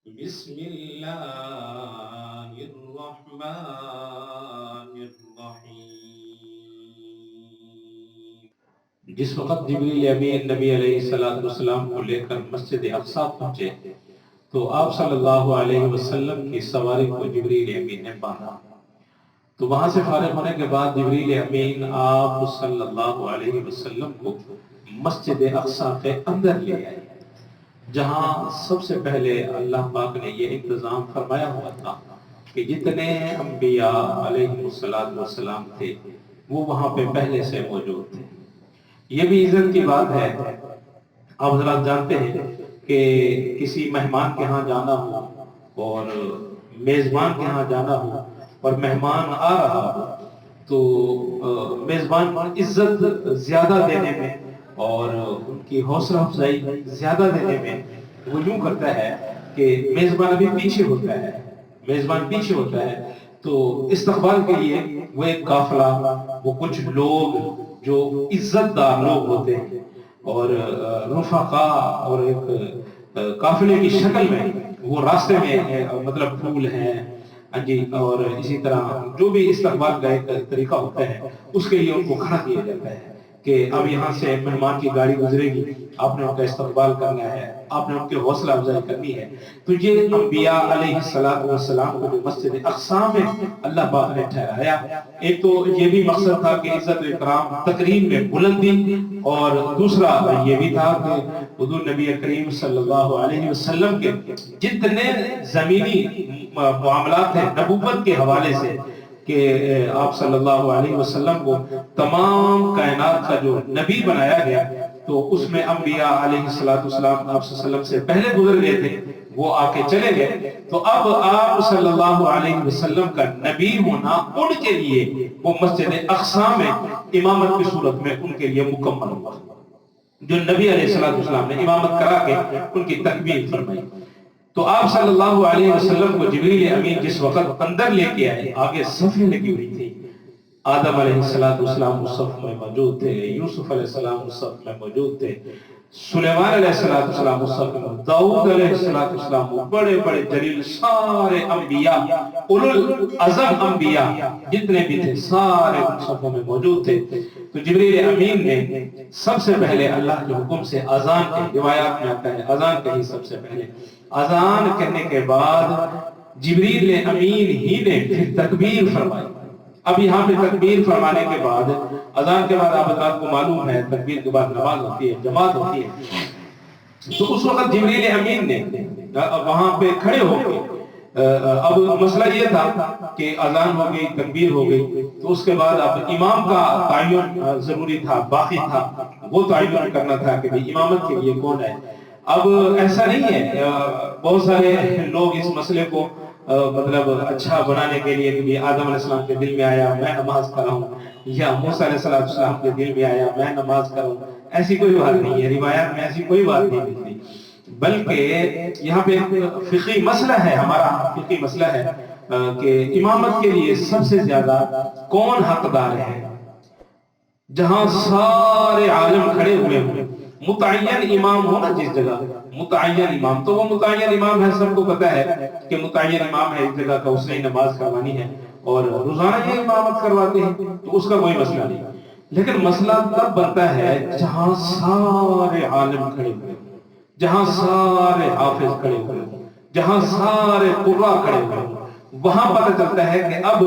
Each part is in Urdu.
بسم الله الرحمن الرحیم۔ جس وقت جبریل امین نبی علیہ السلام کو لے کر مسجد اقصی پہنچے تو آپ صلی اللہ علیہ وسلم کی سواری کو جبریل امین نے باندھا۔ تو وہاں سے فارغ ہونے کے بعد جبریل امین آپ صلی اللہ علیہ وسلم کو مسجد اقصی کے اندر لے آئے، جہاں سب سے پہلے اللہ پاک نے یہ انتظام فرمایا ہوا تھا کہ جتنے انبیاء علیہ السلام تھے وہ وہاں پہ پہلے سے موجود تھے۔ یہ بھی عزت کی بات ہے۔ آپ حضرات جانتے ہیں کہ کسی مہمان کے ہاں جانا ہو اور میزبان کے ہاں جانا ہو اور مہمان آ رہا ہو تو میزبان عزت زیادہ دینے میں اور ان کی حوصلہ افزائی زیادہ دینے میں وہ یوں کرتا ہے کہ میزبان ابھی پیچھے ہوتا ہے، میزبان پیچھے ہوتا ہے تو استقبال کے لیے وہ ایک قافلہ، وہ کچھ لوگ جو عزت دار لوگ ہوتے ہیں اور رفقا اور ایک قافلے کی شکل میں وہ راستے میں مطلب پھول ہیں جی، اور اسی طرح جو بھی استقبال کا ایک طریقہ ہوتا ہے اس کے لیے ان کو کھڑا کیا جاتا ہے کہ اب یہاں سے مہمان کی گاڑی گزرے گی، آپ نے ان کا استقبال کرنا ہے، آپ نے ان کی حوصلہ افزائی کرنی ہے۔ تو یہ انبیاء علیہ السلام کو جو مسجد اقصی میں اللہ پاک نے ٹھہرایا، ایک تو یہ بھی مقصد تھا کہ عزت و اکرام تقریم میں بلندی، اور دوسرا یہ بھی تھا کہ حضور نبی کریم صلی اللہ علیہ وسلم کے جتنے زمینی معاملات ہیں نبوت کے حوالے سے کہ آپ صلی اللہ علیہ وسلم کو تمام کائنات کا جو نبی بنایا گیا، تو اس میں انبیاء علیہ السلام آپ صلی اللہ علیہ وسلم سے پہلے گزر گئے تھے، وہ آ کے چلے گئے، تو اب آپ صلی اللہ علیہ وسلم کا نبی ہونا ان کے لیے وہ مسجد اقصی میں امامت کی صورت میں ان کے لیے مکمل ہوا، جو نبی علیہ السلام نے امامت کرا کے ان کی تکمیل فرمائی۔ تو آپ صلی اللہ علیہ وسلم کو جبریل امین جس وقت اندر لے کے آئے، آگے صفیں لگی ہوئی تھی، آدم علیہ السلام اس صف میں موجود تھے، یوسف علیہ السلام اس صف میں موجود تھے، سلیمان علیہ السلام اس صف میں، داؤد علیہ السلام، بڑے بڑے جلیل سارے انبیاء، اولو العزم انبیاء جتنے بھی تھے سارے ان صفوں میں موجود تھے۔ تو جبریل امین نے سب سے پہلے اللہ کے حکم سے اذان کہی، روایات میں آتا ہے اذان کہی سب سے پہلے، اذان کہنے کے بعد جبریل امین ہی نے پھر تکبیر فرمائی۔ اب یہاں پہ تکبیر فرمانے کے بعد اذان کے بعد آپ حضرات کو معلوم ہے تکبیر کے بعد نماز ہوتی ہے، جماعت ہوتی ہے، تو اس وقت جبریل امین نے وہاں پہ کھڑے ہو کے اب مسئلہ یہ تھا کہ اذان ہو گئی، تکبیر ہو گئی، تو اس کے بعد اب امام کا تعین ضروری تھا، باقی تھا، وہ تعین کرنا تھا کہ امامت کے لیے کون ہے۔ اب ایسا نہیں ہے، بہت سارے لوگ اس مسئلے کو مطلب اچھا بنانے کے لیے کہ آدم علیہ السلام کے دل میں آیا میں نماز کراؤں، یا موسیٰ علیہ السلام کے دل میں آیا میں نماز کروں، ایسی کوئی بات نہیں ہے، روایات میں ایسی کوئی بات نہیں ملتی، بلکہ یہاں پہ فقہی مسئلہ ہے، ہمارا فقہی مسئلہ ہے کہ امامت کے لیے سب سے زیادہ کون حقدار ہے۔ جہاں سارے عالم کھڑے ہوئے ہوں، متعین امام ہونا جس جگہ، متعین امام، تو وہ متعین امام ہے، سب کو پتہ ہے کہ متعین امام ہے اس جگہ کا، اس نے نماز کروانی ہے اور روزانہ یہ امامت کرواتے ہیں، تو اس کا کوئی مسئلہ نہیں۔ لیکن مسئلہ تب بنتا ہے جہاں سارے عالم کھڑے ہوئے ہوں، جہاں سارے حافظ کھڑے ہوئے ہوں، جہاں سارے قراء کھڑے ہوئے ہوں، وہاں پتہ چلتا ہے کہ اب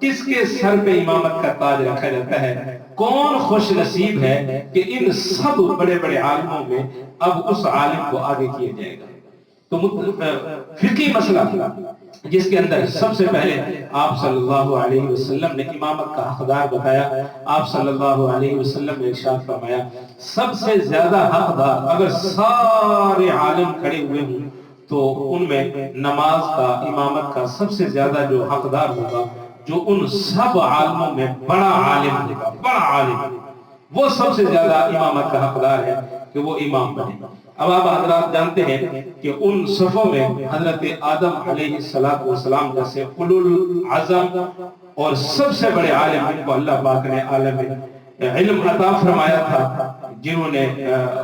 کس کے سر پہ امامت کا تاج رکھا جاتا ہے، کون خوش نصیب ہے کہ ان سب بڑے بڑے عالموں میں اب اس عالم کو آگے کیا جائے گا۔ تو فقہی مسئلہ جس کے اندر سب سے پہلے آپ صلی اللہ علیہ وسلم نے امامت کا حقدار بتایا، آپ صلی اللہ علیہ وسلم نے ارشاد فرمایا سب سے زیادہ حقدار اگر سارے عالم کھڑے ہوئے ہوں تو ان میں نماز کا، امامت کا سب سے زیادہ جو حقدار ہوگا، جو ان سب عالموں میں بڑا عالم ہوگا، بڑا عالم، وہ سب سے زیادہ امامت کا حقدار ہے کہ وہ امام بنے۔ اب آپ حضرات جانتے ہیں کہ ان صفوں میں حضرت آدم علیہ السلام جیسے اولو العزم اور سب سے بڑے عالم جن کو اللہ پاک نے عالم علم عطا فرمایا تھا، جنہوں نے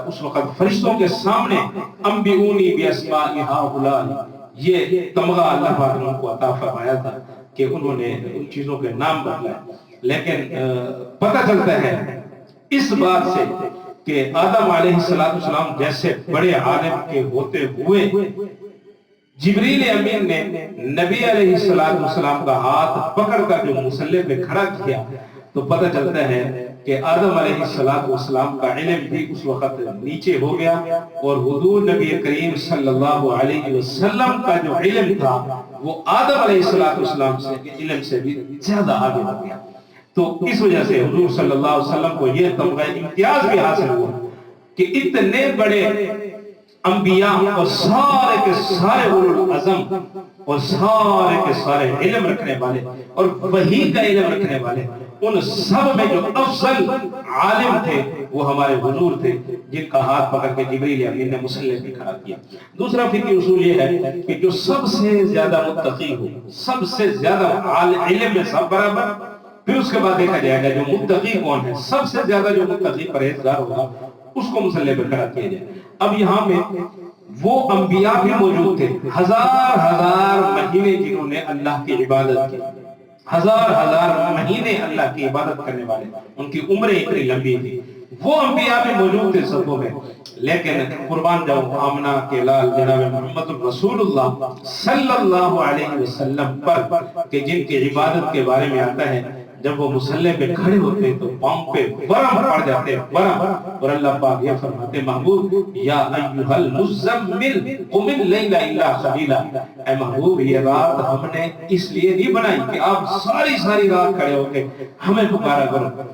اس وقت فرشتوں کے سامنے انبئونی باسماء ہؤلاء، یہ تمغہ اللہ پاک نے ان کو عطا فرمایا تھا کہ انہوں نے ان چیزوں کے نام بدلائے. لیکن پتہ چلتا ہے اس بات سے کہ آدم علیہ السلام جیسے بڑے عالم کے ہوتے ہوئے جبریل امین نے نبی علیہ السلام کا ہاتھ پکڑ کر جو مصلی پہ کھڑا کیا تو پتہ چلتا ہے کہ آدم علیہ السلام کا علم بھی اس وقت نیچے ہو گیا اور حضور نبی کریم صلی اللہ علیہ وسلم کا جو علم تھا وہ آدم علیہ السلام سے علم سے بھی زیادہ آگے ہو گیا. تو اس وجہ سے حضور صلی اللہ علیہ وسلم کو یہ تمغہ امتیاز بھی حاصل ہوا کہ اتنے بڑے انبیاء اور سارے کے سارے اولو العزم اور سارے کے سارے علم رکھنے والے اور وحی کا علم رکھنے والے ان سب میں جو افضل عالم تھے وہ ہمارے حضور تھے جن کا ہاتھ پکڑ کے جبریل امین نے مصلی پہ کھڑا کیا. دوسرا فقہی اصول یہ ہے کہ جو سب سے زیادہ متقی ہو, سب سے زیادہ علم میں سب برابر, پھر اس کے بعد دیکھا جائے گا جو متقی کون ہے, سب سے زیادہ جو متقی پرہیزگار ہوگا اس کو مصلی پہ کھڑا کیا جائے. اب یہاں میں وہ انبیاء بھی موجود تھے, ہزار مہینے جنہوں نے اللہ کی عبادت کی, ہزار مہینے اللہ کی عبادت کرنے والے, ان کی عمریں اتنی لمبی تھی, وہ انبیاء بھی موجود تھے صفوں میں. لیکن قربان جاؤں آمنہ کے لال جناب محمد رسول اللہ صلی اللہ علیہ وسلم پر کہ جن کی عبادت کے بارے میں آتا ہے جب وہ مصلی پہ کھڑے ہوتے تو پاؤں پہ ورم پڑ جاتے, ورم, اور اللہ پاک یہ فرماتے محبوب یا ایھا المزمل قم اللیل الا قلیلا, اے محبوب یہ رات ہم نے اس لیے نہیں بنائی کہ آپ ساری رات کھڑے ہو کے ہمیں پکارا کرو,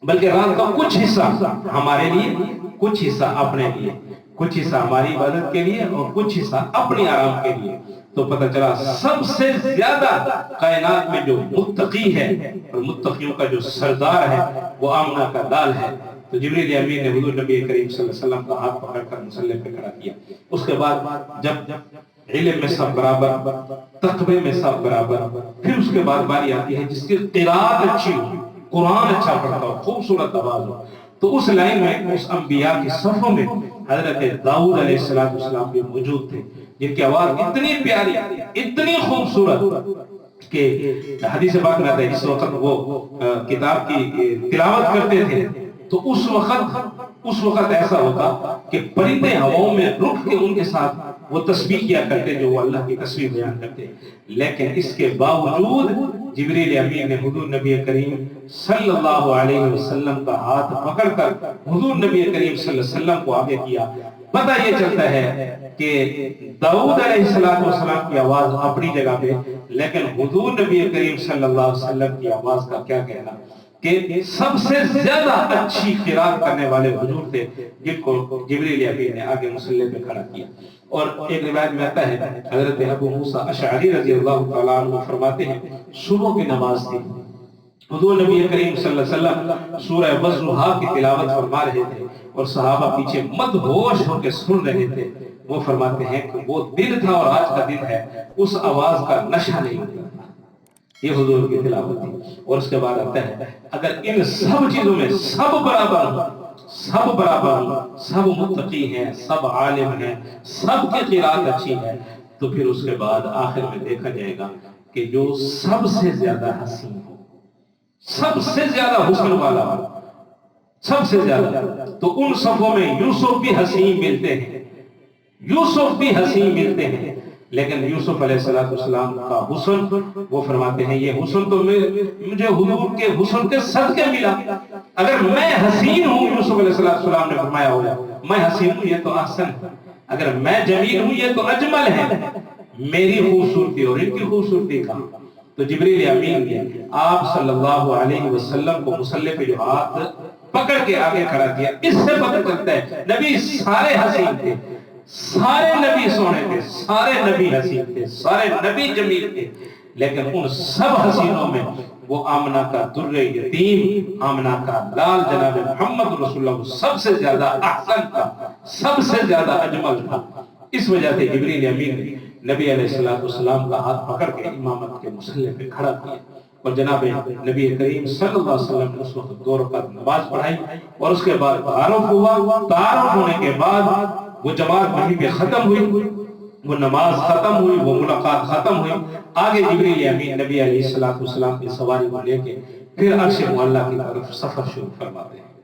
بلکہ رات کا کچھ حصہ ہمارے لیے, کچھ حصہ اپنے لیے, کچھ حصہ ہماری عبادت کے لیے اور کچھ حصہ اپنے آرام کے لیے. تو پتہ چلا سب سے زیادہ کائنات میں جو متقی ہے اور متقیوں کا جو سردار ہے وہ آمنہ کا لال ہے. تو جبریل امین نے حضور نبی کریم صلی اللہ علیہ وسلم کا ہاتھ پکڑ کر مصلی پہ کھڑا کیا. اس کے بعد جب علم میں سب برابر, تقوی میں سب برابر, پھر اس کے بعد باری آتی ہے جس کی قرات اچھی ہو, قرآن اچھا پڑھتا ہو, خوبصورت آواز ہو, تو اس لائن میں اس انبیاء کی صفوں میں حضرت داؤد علیہ السلام بھی موجود تھے جن کی آواز اتنی پیاری, اتنی خوبصورت کہ حدیث پاک میں آتا ہے اس وقت وہ کتاب کی تلاوت کرتے تھے تو اس وقت ایسا ہوتا کہ پرندے ہواؤں میں رک کے ان کے ساتھ وہ تسبیح کیا کرتے جو وہ اللہ کی تسبیح بیان کرتے. لیکن اس کے باوجود جبریل امین نے حضور نبی کریم صلی اللہ علیہ وسلم کا ہاتھ پکڑ کر حضور نبی کریم صلی اللہ علیہ وسلم کو آگے کیا. پتہ یہ چلتا ہے کہ داؤد علیہ السلام کی آواز اپنی جگہ پہ, لیکن حضور نبی کریم صلی اللہ علیہ وسلم کی آواز کا کیا کہنا کہ سب سے زیادہ اچھی قرات کرنے والے حضور تھے جن کو جبریل امین نے آگے مصلی پہ کھڑا کیا. اور ایک روایت میں آتا ہے حضرت ابو موسیٰ اشعری رضی اللہ تعالیٰ عنہ فرماتے ہیں صبح کی نماز تھی, حضور نبی کریم صلی اللہ علیہ وسلم سورہ والضحیٰ کی تلاوت فرما رہے تھے اور صحابہ پیچھے مدہوش ہو کے سن رہے تھے. وہ فرماتے ہیں کہ وہ دن تھا اور آج کا دن ہے, اس آواز کا نشہ نہیں ہوتا تھا. یہ حضور کی تلاوت تھی. اور اس کے بعد آتا ہے اگر ان سب چیزوں میں سب برابر ہوں, سب متقی ہیں, سب عالم ہیں, سب کی قرات اچھی ہے, تو پھر اس کے بعد آخر میں دیکھا جائے گا کہ جو سب سے زیادہ حسین ہو, سب سے زیادہ حسن والا ہو, سب سے زیادہ, تو ان صفوں میں یوسف بھی حسین ملتے ہیں, لیکن یوسف علیہ السلام کا حسن وہ فرماتے ہیں یہ حسن تو مجھے حضور کے حسن کے صدقے ملا. اگر میں حسین ہوں, یوسف علیہ السلام نے فرمایا ہوگا میں حسین ہوں یہ تو احسن ہے, اگر میں جمیل ہوں یہ تو اجمل ہے, میری خوبصورتی اور ان کی خوبصورتی کا. تو جبریل امین نے آپ صلی اللہ علیہ وسلم کو مصلی پہ جو ہاتھ پکڑ کے آگے کھڑا کیا, اس سے پتہ چلتا ہے نبی سارے حسین تھے, سارے نبی سونے تھے, سارے نبی حسین تھے, سارے نبی جمیل تھے, لیکن ان سب حسینوں میں وہ آمنہ کا در یتیم, آمنہ کا لال جناب محمد رسول اللہ سب سے زیادہ احسن تھا, سب سے زیادہ اجمل تھا. اس وجہ سے جبریل امین نے نبی علیہ السلام کا ہاتھ پکڑ کے امامت کے مصلی پہ کھڑا کیا اور جناب نبی کریم صلی اللہ علیہ وسلم نے اس وقت 2 رکعت نماز پڑھائی اور اس کے بعد تعارف ہوا. تعارف ہونے کے بعد وہ جماعت وہیں پہ ختم ہوئی وہ نماز ختم ہوئی، وہ ملاقات ختم ہوئی، آگے جبریل امین نبی علیہ السلام کی سواری کو لے کے پھر عرش معلیٰ کی طرف سفر شروع فرماتے ہیں۔